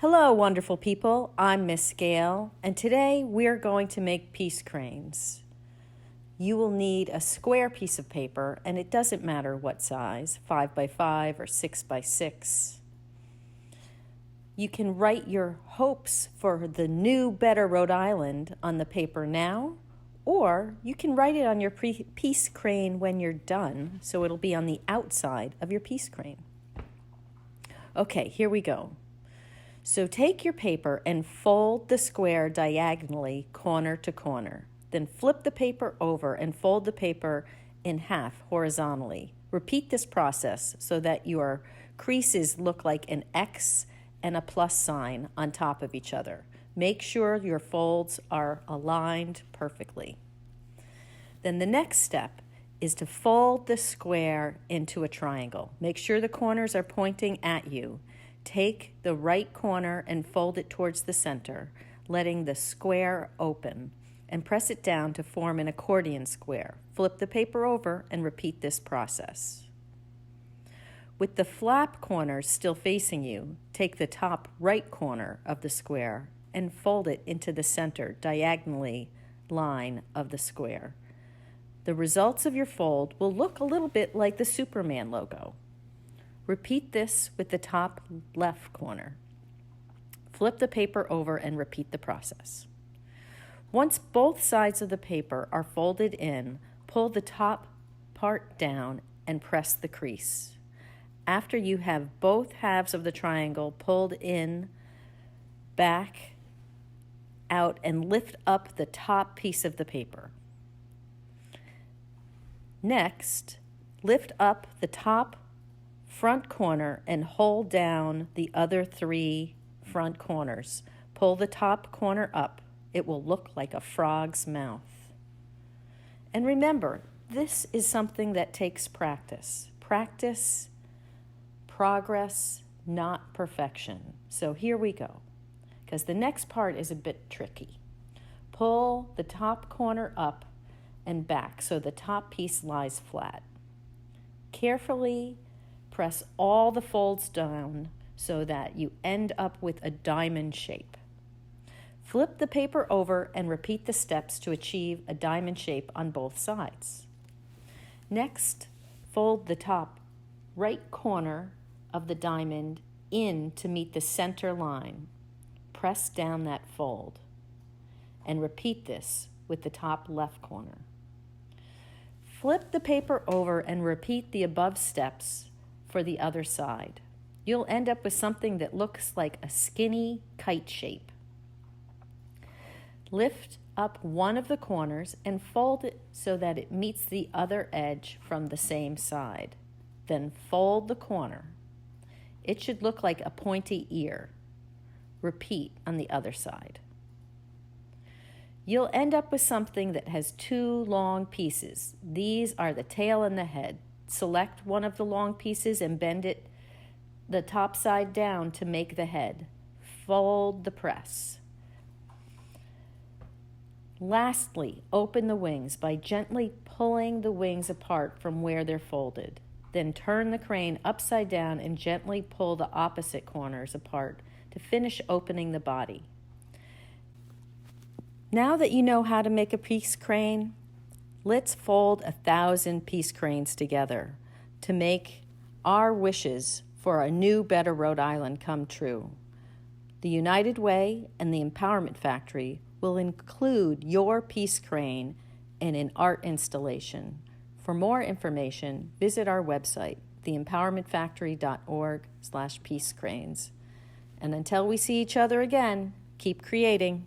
Hello, wonderful people. I'm Miss Gail, and today we're going to make peace cranes. You will need a square piece of paper, and it doesn't matter what size, 5 by 5 or 6 by 6. You can write your hopes for the new, better Rhode Island on the paper now, or you can write it on your peace crane when you're done, so it'll be on the outside of your peace crane. Okay, here we go. So take your paper and fold the square diagonally, corner to corner. Then flip the paper over and fold the paper in half horizontally. Repeat this process so that your creases look like an X and a plus sign on top of each other. Make sure your folds are aligned perfectly. Then the next step is to fold the square into a triangle. Make sure the corners are pointing at you. Take the right corner and fold it towards the center, letting the square open, and press it down to form an accordion square. Flip the paper over and repeat this process. With the flap corners still facing you, take the top right corner of the square and fold it into the center diagonally line of the square. The results of your fold will look a little bit like the Superman logo. Repeat this with the top left corner. Flip the paper over and repeat the process. Once both sides of the paper are folded in, pull the top part down and press the crease. After you have both halves of the triangle pulled in, back, out, and lift up the top piece of the paper. Next, lift up the top front corner and hold down the other 3 front corners. Pull the top corner up. It will look like a frog's mouth. And remember, this is something that takes practice. Practice, progress, not perfection. So here we go, because the next part is a bit tricky. Pull the top corner up and back so the top piece lies flat. Carefully press all the folds down so that you end up with a diamond shape. Flip the paper over and repeat the steps to achieve a diamond shape on both sides. Next, fold the top right corner of the diamond in to meet the center line. Press down that fold and repeat this with the top left corner. Flip the paper over and repeat the above steps for the other side. You'll end up with something that looks like a skinny kite shape. Lift up one of the corners and fold it so that it meets the other edge from the same side. Then fold the corner. It should look like a pointy ear. Repeat on the other side. You'll end up with something that has 2 long pieces. These are the tail and the head. Select one of the long pieces and bend it the top side down to make the head. Fold the press. Lastly, open the wings by gently pulling the wings apart from where they're folded. Then turn the crane upside down and gently pull the opposite corners apart to finish opening the body. Now that you know how to make a peace crane, let's fold 1,000 peace cranes together to make our wishes for a new, better Rhode Island come true. The United Way and the Empowerment Factory will include your peace crane in an art installation. For more information, visit our website, theempowermentfactory.org/peacecranes. And until we see each other again, keep creating.